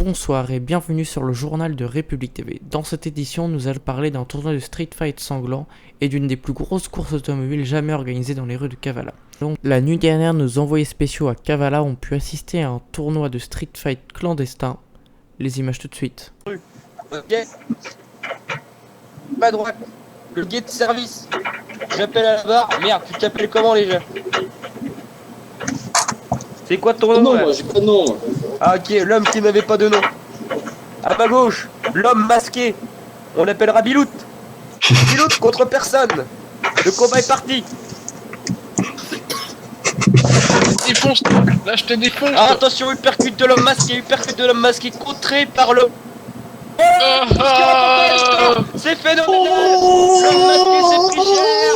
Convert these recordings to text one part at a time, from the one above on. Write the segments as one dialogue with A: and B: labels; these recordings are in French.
A: Bonsoir et bienvenue sur le journal de République TV. Dans cette édition, nous allons parler d'un tournoi de Street Fight sanglant et d'une des plus grosses courses automobiles jamais organisées dans les rues de Kavala. Donc, la nuit dernière, nos envoyés spéciaux à Kavala ont pu assister à un tournoi de Street Fight clandestin. Les images tout de suite.
B: Ok. Pas droite. Le guet de service. J'appelle à la barre. Merde, tu t'appelles comment déjà? C'est quoi ton nom?
C: Non,
B: là
C: moi j'ai pas de nom.
B: Ah ok, l'homme qui n'avait pas de nom. À ma gauche, l'homme masqué. On l'appellera Bilout. Bilout contre personne. Le combat est parti.
D: Défonce, là je te défonce.
B: Ah, attention, uppercut de l'homme masqué, contré par le... C'est phénoménal. L'homme masqué s'est pris cher.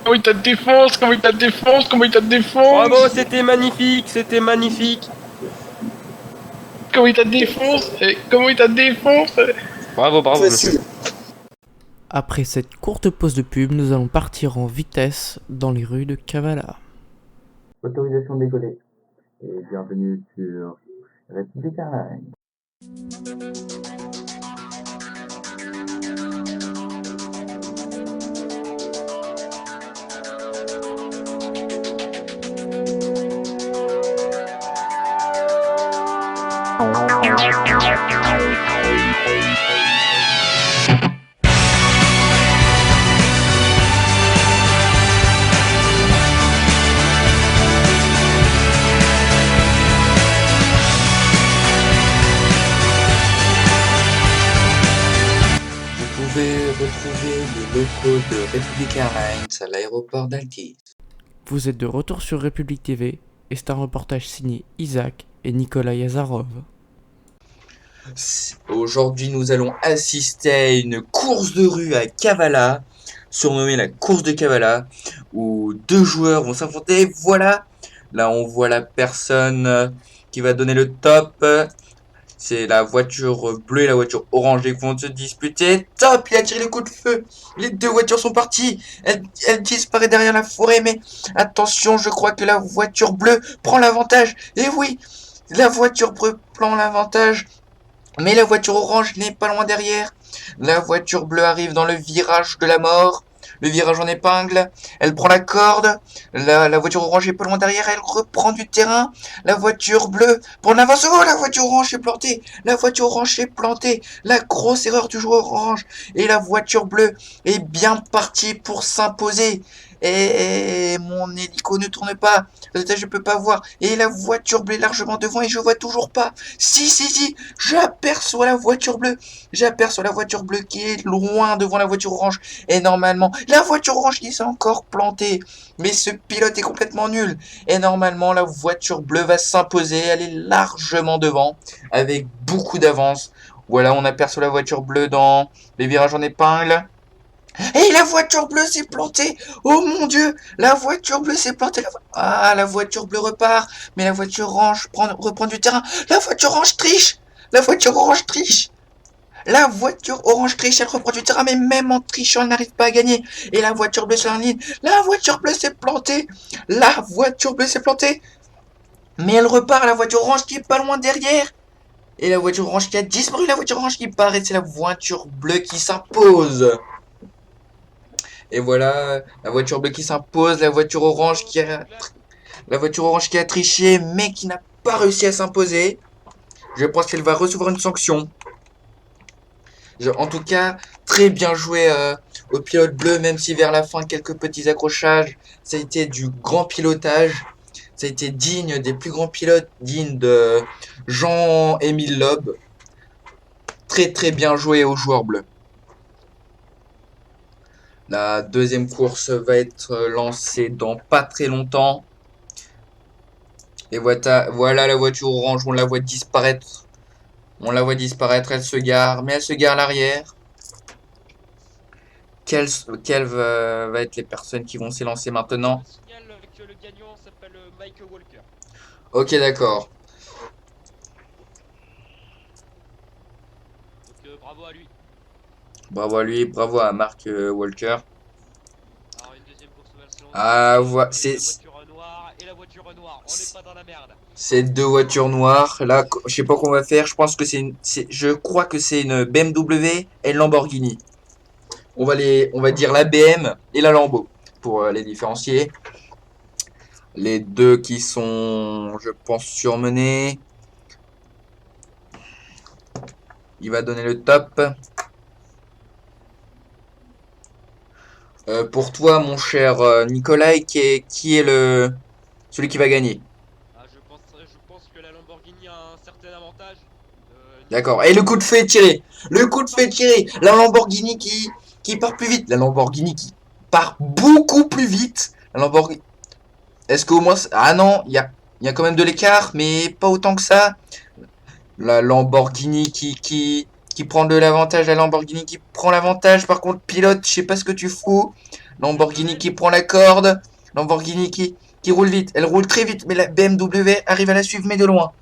D: Comment il te défonce, comment il te défonce, comment il te défonce.
B: Bravo, c'était magnifique,
D: Comment il te défonce, comment il te défonce.
B: Bravo,
C: Facile.
A: Après cette courte pause de pub, nous allons partir en vitesse dans les rues de Kavala.
E: Autorisation décollée. Et bienvenue sur République Airlines.
F: Vous pouvez retrouver les locaux de République Airlines à l'aéroport d'Altis.
A: Vous êtes de retour sur République TV et c'est un reportage signé Isaac et Nicolas Yazarov.
F: Aujourd'hui, nous allons assister à une course de rue à Kavala, surnommée la course de Kavala, où deux joueurs vont s'affronter. Voilà, là on voit la personne qui va donner le top. C'est la voiture bleue et la voiture orange qui vont se disputer. Top, il a tiré le coup de feu. Les deux voitures sont parties. Elle disparaît derrière la forêt, mais attention, je crois que la voiture bleue prend l'avantage. Et oui, la voiture bleue prend l'avantage. Mais la voiture orange n'est pas loin derrière. La voiture bleue arrive dans le virage de la mort. Le virage en épingle. Elle prend la corde. La voiture orange est pas loin derrière. Elle reprend du terrain. La voiture bleue prend l'avance. Oh, la voiture orange est plantée. La voiture orange est plantée. La grosse erreur du joueur orange. Et la voiture bleue est bien partie pour s'imposer. Et mon hélico ne tourne pas. Je peux pas voir. Et la voiture bleue est largement devant et je vois toujours pas. Si. J'aperçois la voiture bleue. J'aperçois la voiture bleue qui est loin devant la voiture orange. Et normalement, la voiture orange qui s'est encore plantée. Mais ce pilote est complètement nul. Et normalement, la voiture bleue va s'imposer. Elle est largement devant. Avec beaucoup d'avance. Voilà, on aperçoit la voiture bleue dans les virages en épingle. Et la voiture bleue s'est plantée. Oh mon dieu, la voiture bleue s'est plantée. La voiture bleue repart. Mais la voiture orange reprend du terrain. La voiture orange triche. La voiture orange triche. La voiture orange triche, elle reprend du terrain, mais même en trichant, elle n'arrive pas à gagner. Et la voiture bleue sur la ligne. La voiture bleue s'est plantée. La voiture bleue s'est plantée. Mais elle repart, la voiture orange qui est pas loin derrière. Et la voiture orange qui a disparu, la voiture orange qui part. Et c'est la voiture bleue qui s'impose. Et voilà, la voiture bleue qui s'impose, la voiture orange qui a triché, mais qui n'a pas réussi à s'imposer. Je pense qu'elle va recevoir une sanction. En tout cas, très bien joué au pilote bleu, même si vers la fin, quelques petits accrochages. Ça a été du grand pilotage. Ça a été digne des plus grands pilotes, digne de Jean-Émile Loeb. Très bien joué aux joueurs bleus. La deuxième course va être lancée dans pas très longtemps. Et voilà la voiture orange, on la voit disparaître. Elle se gare, mais elle se gare à l'arrière. Quelles va être les personnes qui vont s'élancer maintenant?
B: Je signale que le gagnant s'appelle Mike Walker.
F: Ok, d'accord.
B: Donc bravo à lui.
F: Bravo à lui, bravo à Mark Walker.
B: Alors une deuxième course va se lancer.
F: Ah,
B: La voiture noire et la voiture noire. On n'est pas dans la merde.
F: C'est 2 voitures noires. Là, je sais pas qu'on va faire. Je pense que je crois que c'est une BMW et une Lamborghini. On va dire la BM et la Lambo pour les différencier. Les deux qui sont, je pense, surmenés. Il va donner le top. Pour toi, mon cher Nicolas, qui est celui qui va gagner?
B: Ah, je pense que la Lamborghini a un certain avantage.
F: D'accord. Et le coup de feu est tiré. Le coup de feu est tiré. La Lamborghini qui part plus vite. La Lamborghini qui part beaucoup plus vite. La Lamborghini. Est-ce qu'au moins... Ah non, il y a quand même de l'écart, mais pas autant que ça. La Lamborghini qui prend de l'avantage. La Lamborghini qui prend l'avantage. Par contre, pilote, je sais pas ce que tu fous. Lamborghini qui prend la corde. Lamborghini qui roule vite. Elle roule très vite, mais la BMW arrive à la suivre, mais de loin.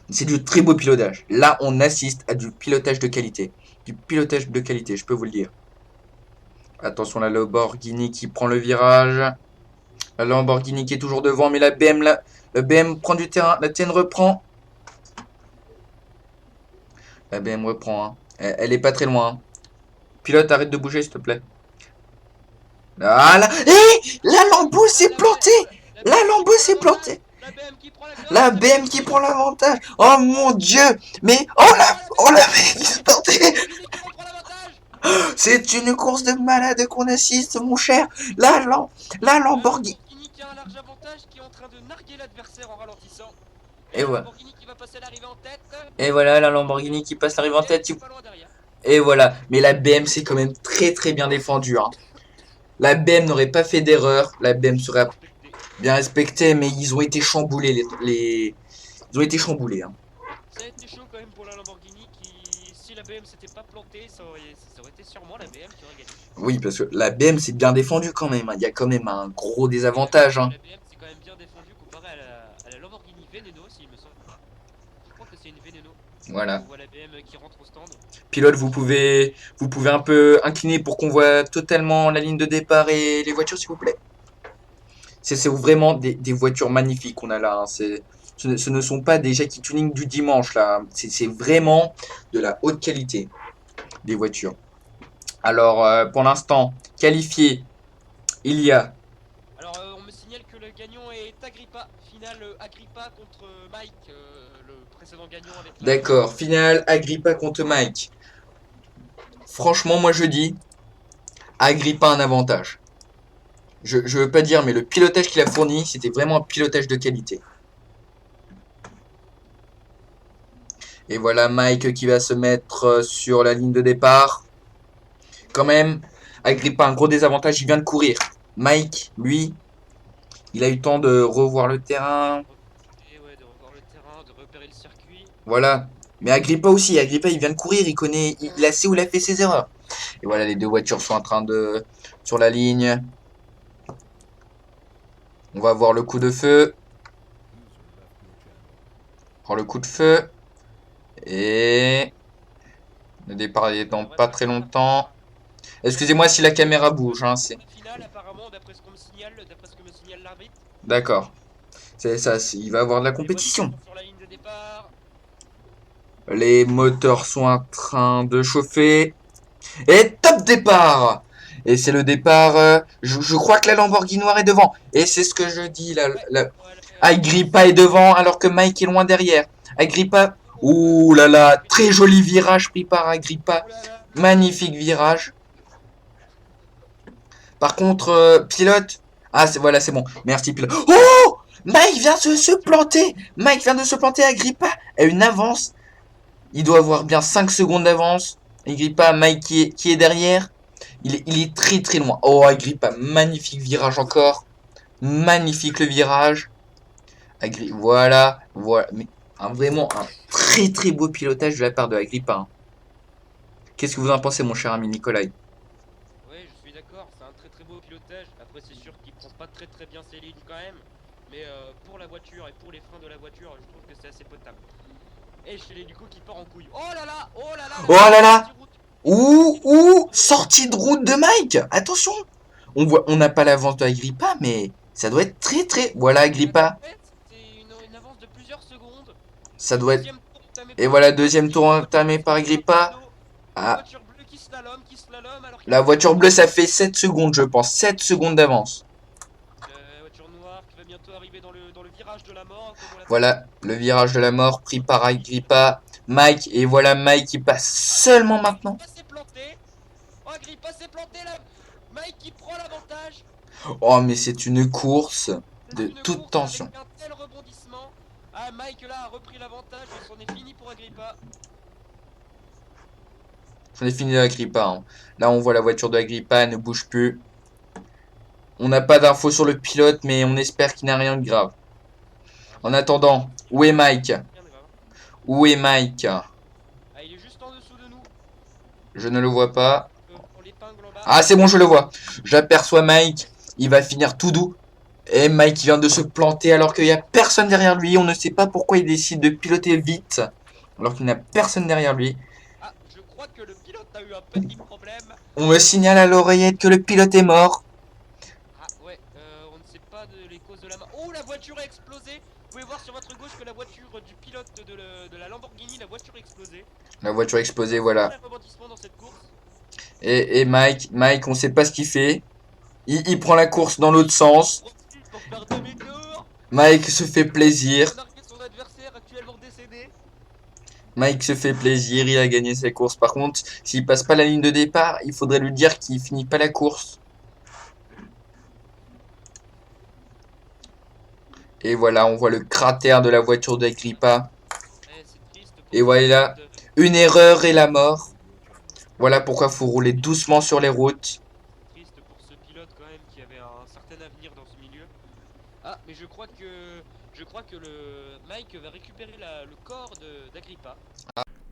F: C'est du très beau pilotage. Là, on assiste à du pilotage de qualité. Du pilotage de qualité, je peux vous le dire. Attention, la Lamborghini qui prend le virage. La Lamborghini qui est toujours devant, mais la BM prend du terrain. La tienne reprend. La BM reprend. Hein. Elle est pas très loin. Hein. Pilote, arrête de bouger, s'il te plaît. Ah là. Hé, la Lambo s'est plantée. La Lambo s'est plantée. La BM qui prend l'avantage. Oh mon dieu. Mais oh la BM qui s'est plantée. C'est une course de malade qu'on assiste, mon cher. La Lamborghini.
B: Qui a un large avantage, qui est en train de narguer l'adversaire en ralentissant.
F: Et voilà.
B: Lamborghini qui va passer l'arrivée en tête.
F: Et voilà, la Lamborghini qui passe l'arrivée en tête.
B: Pas loin derrière.
F: Et voilà. Mais la BM c'est quand même très très bien défendu. Hein. La BM n'aurait pas fait d'erreur. La BM serait bien respectée, mais ils ont été chamboulés. Ils ont été chamboulés. Hein.
B: Ça a été chaud quand même pour la Lamborghini qui, si la BM s'était pas plantée, ça aurait été sûrement la BM qui aurait gagné.
F: Oui, parce que la BM c'est bien défendu quand même. Hein. Il y a quand même un gros désavantage. Hein.
B: La BM c'est quand même bien défendu comparé à la Lamborghini Veneno, s'il me semble. Je crois que c'est une Veneno.
F: Voilà.
B: On voit la BM qui rentre au stand.
F: Pilote, vous pouvez un peu incliner pour qu'on voit totalement la ligne de départ et les voitures, s'il vous plaît. C'est vraiment des voitures magnifiques qu'on a là. Hein. Ce ne sont pas des Jackie Tuning du dimanche là. C'est vraiment de la haute qualité des voitures. Alors, pour l'instant, qualifié, il y a...
B: Alors, on me signale que le gagnant est Agrippa. Finale Agrippa contre Mike, le précédent gagnant avec...
F: D'accord, finale Agrippa contre Mike. Franchement, moi je dis, Agrippa un avantage. Je veux pas dire, mais le pilotage qu'il a fourni, c'était vraiment un pilotage de qualité. Et voilà Mike qui va se mettre sur la ligne de départ. Quand même, Agrippa, un gros désavantage, il vient de courir. Mike, lui, il a eu le temps de revoir le terrain.
B: Ouais, de revoir le terrain, de repérer le circuit.
F: Voilà. Mais Agrippa aussi, Agrippa, il vient de courir, il connaît, il a sait où il a fait ses erreurs. Et voilà, les deux voitures sont en train de... sur la ligne. On va voir le coup de feu. Prends le coup de feu. Et... le départ est dans pas très longtemps. Excusez-moi si la caméra bouge. Hein,
B: Finale, apparemment, d'après ce que me signale l'arbitre.
F: d'accord. C'est ça, il va y avoir de la compétition.
B: Sur la ligne de départ.
F: Les moteurs sont en train de chauffer. Et top départ! Et c'est le départ. Je crois que la Lamborghini noire est devant. Et c'est ce que je dis. Agrippa est devant alors que Mike est loin derrière. Agrippa. Ouh là là. Très joli virage pris par Agrippa. Magnifique virage. Par contre, pilote. Ah, voilà, c'est bon. Merci, pilote. Oh! Mike vient de se planter. Mike vient de se planter. Agrippa a une avance. Il doit avoir bien 5 secondes d'avance. Agrippa, Mike qui est derrière. Il est très très loin. Oh, Agrippa, magnifique virage encore. Magnifique le virage. Voilà. Mais vraiment un très très beau pilotage de la part de Agrippa. Hein. Qu'est-ce que vous en pensez, mon cher ami Nikolai?
B: Oui, je suis d'accord, c'est un très très beau pilotage. Après, c'est sûr qu'il prend pas très bien ses lignes quand même. Mais pour la voiture et pour les freins de la voiture, je trouve que c'est assez potable. Et chez les du coup qui part en couille. Oh là là.
F: Oh là là. Ouh, sortie de route de Mike. Attention. On n'a pas l'avance de Agrippa, mais Ça doit être très très... Voilà, Agrippa.
B: En fait, c'est une avance de plusieurs secondes.
F: Ça doit être...
B: Deuxième tour entamé
F: Et
B: par
F: voilà,
B: Agrippa,
F: deuxième tour entamé par Agrippa.
B: La
F: Ah,
B: voiture bleue qui slalom alors qu'il
F: la
B: reste
F: voiture
B: plus
F: bleue, ça
B: que-
F: fait 7 secondes, je pense. 7 secondes d'avance.
B: La voiture noire qui va bientôt arriver dans le virage de la mort, comme on l'appelle.
F: Voilà, le virage de la mort pris par Agrippa. Mike, et voilà Mike qui passe seulement maintenant.
B: Agrippa s'est planté. Oh, Agrippa s'est planté là. Mike qui prend l'avantage.
F: Oh, mais c'est une course
B: C'est
F: de
B: une
F: toute
B: course
F: tension.
B: avec un tel rebondissement. Ah, Mike là a repris l'avantage et c'en est fini pour Agrippa.
F: J'en ai fini d'Agrippa. Hein. Là, on voit la voiture de Agrippa, elle ne bouge plus. On n'a pas d'infos sur le pilote, mais on espère qu'il n'a rien de grave. En attendant, où est Mike?
B: Rien de grave.
F: Où est Mike?
B: Ah, il est juste en dessous de nous.
F: Je ne le vois pas.
B: On l'épingle en bas.
F: Ah, c'est bon, je le vois. J'aperçois Mike. Il va finir tout doux. Et Mike vient de se planter alors qu'il n'y a personne derrière lui. On ne sait pas pourquoi il décide de piloter vite alors qu'il n'y a personne derrière lui.
B: Ah, je crois que le pilote a eu un petit problème.
F: On me signale à l'oreillette que le pilote est mort.
B: Ah ouais, on ne sait pas les causes de la mort. Oh, la voiture a explosé. Vous pouvez voir sur votre gauche que la voiture du pilote de la Lamborghini, la voiture a explosé.
F: La voiture a explosé,
B: Un
F: voilà.
B: rebondissement dans cette course.
F: Et Mike, on sait pas ce qu'il fait. Il prend la course dans l'autre sens.
B: Profite pour faire demi-tour.
F: Mike se fait plaisir.
B: Narguer son adversaire actuellement décédé.
F: Mike se fait plaisir, il a gagné ses courses. Par contre, s'il passe pas la ligne de départ, il faudrait lui dire qu'il finit pas la course. Et voilà, on voit le cratère de la voiture d'Agrippa.
B: C'est triste pour
F: Et
B: ce
F: voilà,
B: pilote.
F: une erreur et la mort. Voilà pourquoi faut rouler doucement sur les routes.
B: Triste pour ce pilote quand même qui avait un certain avenir dans ce milieu. Ah, mais je crois que le Mike va récupérer le corps d'Agrippa.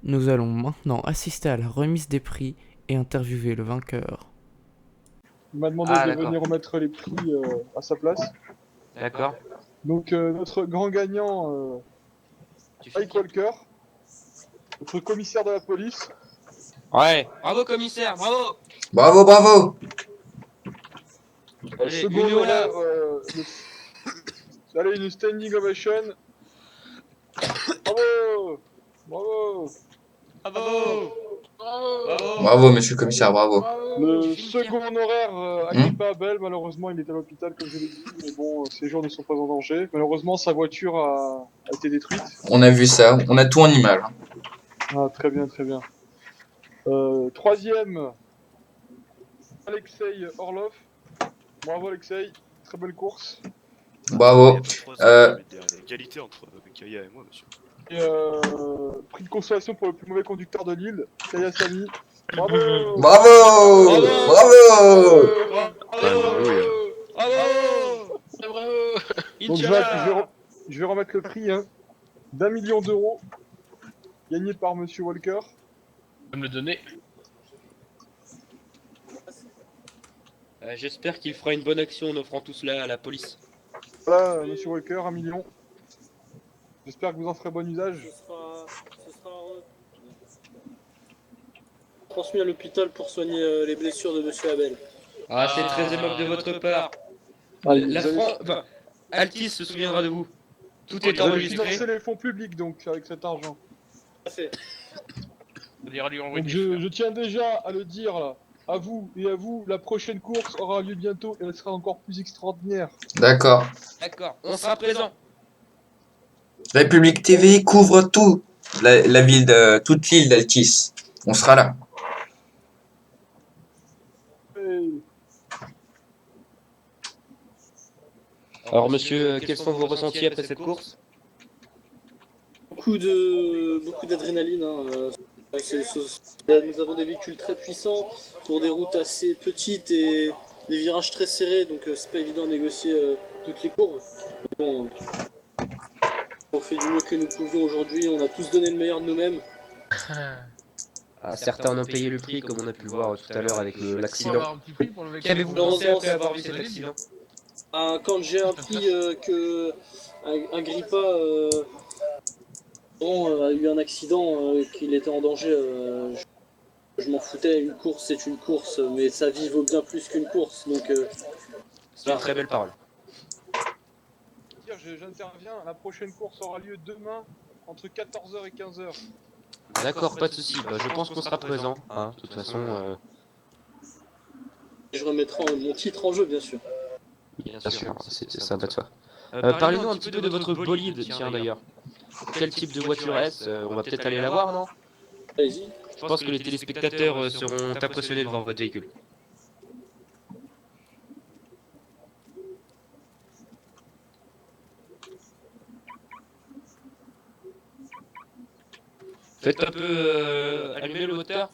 A: Nous allons maintenant assister à la remise des prix et interviewer le vainqueur.
D: Il m'a demandé
B: Ah,
D: de
B: d'accord.
D: venir remettre les prix à sa place.
B: D'accord.
D: Donc notre grand gagnant,
B: Tu fais
D: Mike Walker, notre commissaire de la police.
B: Ouais. Bravo commissaire, bravo.
F: Bravo, bravo.
B: Allez,
D: Second
B: une Ola.
D: horaire, allez, une standing ovation. Bravo. Bravo.
B: Bravo. Bravo.
F: Bravo, monsieur le commissaire, bravo.
D: Le
B: Film
D: second honoraire, Agrippa Abel, malheureusement il est à l'hôpital comme je l'ai dit, mais bon, ses jours ne sont pas en danger. Malheureusement sa voiture a été détruite.
F: On a vu ça, on a tout en image.
D: Ah, très bien, très bien. Troisième, Alexei Orlov. Bravo Alexei, très belle course.
F: Bravo.
C: Il y a égalité entre Kaya et moi, monsieur.
D: Et prix de consolation pour le plus mauvais conducteur de l'île, Kaya Sami. Bravo.
F: Bravo. Bravo.
C: Alléluia.
B: Bravo.
D: Donc
B: Inch'Allah.
D: je vais remettre le prix d'1 million d'euros gagné par Monsieur Walker.
G: me le donner.
B: J'espère qu'il fera une bonne action en offrant tout cela à la police.
D: Voilà, Monsieur Walker, 1 million. J'espère que vous en ferez bon usage.
H: Ce sera transmis à l'hôpital pour soigner les blessures de Monsieur Abel.
B: Ah, c'est très aimable de votre part.
D: Allez,
B: La
D: vous avez-
B: France, enfin, Altis se souviendra de vous. Tout est
D: vous avez
B: enregistré.
D: financé les fonds publics donc avec cet argent.
H: Parfait.
G: C'est-à-dire lui envoyer
D: Donc
G: des fleurs.
D: je tiens déjà à le dire là, à vous et à vous, la prochaine course aura lieu bientôt et elle sera encore plus extraordinaire.
F: D'accord.
B: D'accord, on sera présent.
F: République TV couvre tout. La ville de toute l'île d'Altis. On sera là.
D: Et
B: Alors monsieur, quels sont vos ressentis après cette course?
H: Beaucoup d'adrénaline. Nous avons des véhicules très puissants pour des routes assez petites et des virages très serrés, donc c'est pas évident de négocier toutes les courbes. Mais bon, on fait du mieux que nous pouvions aujourd'hui. On a tous donné le meilleur de nous-mêmes.
B: Ah, certains en ont payé le prix, comme on a pu le voir tout à l'heure avec
G: On va
B: l'accident.
G: avoir un petit prix pour le mec.
B: Qu'avez-vous pensé après avoir vu cet accident?
H: Quand j'ai appris que Agrippa a eu un accident, qu'il était en danger, je m'en foutais. Une course, c'est une course, mais sa vie vaut bien plus qu'une course. Donc,
B: C'est une très belle parole.
D: dire, j'interviens. La prochaine course aura lieu demain entre 14h et 15h.
B: D'accord, pas de soucis. Bah, je pense qu'on sera présent. Hein, de toute façon,
H: Et je remettrai mon titre en jeu, bien sûr.
B: bien sûr, ça va de soi. Parlez-nous un petit peu de votre bolide, tiens d'ailleurs. Quel type de voiture est-ce? On va peut-être aller la voir, non?
H: Allez-y.
B: Je pense que les téléspectateurs seront impressionnés devant votre véhicule. Faites un peu allumer le moteur.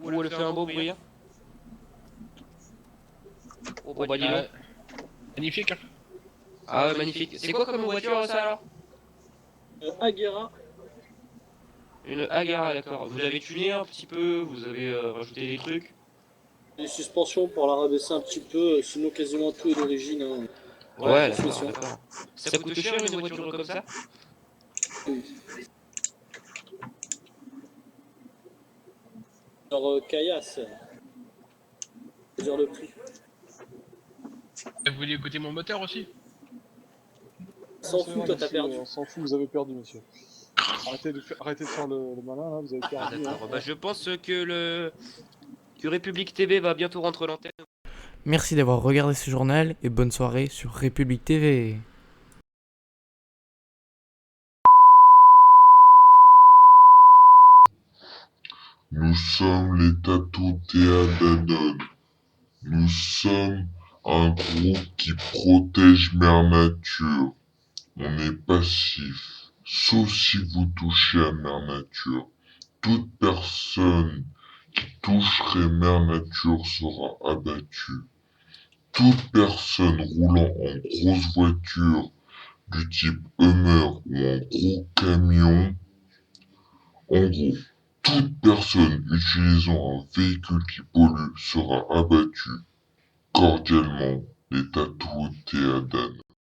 B: Ou elle fait un beau bruit. Hein. Oh bah dis donc.
G: Magnifique. Hein.
B: Ah ouais, magnifique. C'est quoi comme voiture ça alors?
H: Agera.
B: Une Agara, d'accord. Vous avez tuné un petit peu, vous avez rajouté des trucs.
H: Les suspensions pour la rabaisser un petit peu, sinon quasiment tout est d'origine. Hein.
B: Ouais,
H: Profession.
B: d'accord. Ça coûte cher une voiture comme ça?
H: Oui. Alors, Caillasse, dire le prix.
G: Vous voulez écouter mon moteur aussi?
H: S'en
D: C'est
H: fout,
D: bon,
H: toi t'as
D: monsieur,
H: perdu.
D: On s'en fout, vous avez perdu, monsieur. Arrêtez de faire le malin, là, vous avez
B: Ah
D: perdu.
B: d'accord.
D: Hein.
B: Bah je pense que République TV va bientôt rentrer l'antenne.
A: Merci d'avoir regardé ce journal et bonne soirée sur République TV.
I: Nous sommes les Tatou Danone. Nous sommes un groupe qui protège Mère Nature. On est passif, sauf si vous touchez à Mère Nature. Toute personne qui toucherait Mère Nature sera abattue. Toute personne roulant en grosse voiture du type Hummer ou en gros camion, en gros, toute personne utilisant un véhicule qui pollue sera abattue. Cordialement, les Tatou Théadane.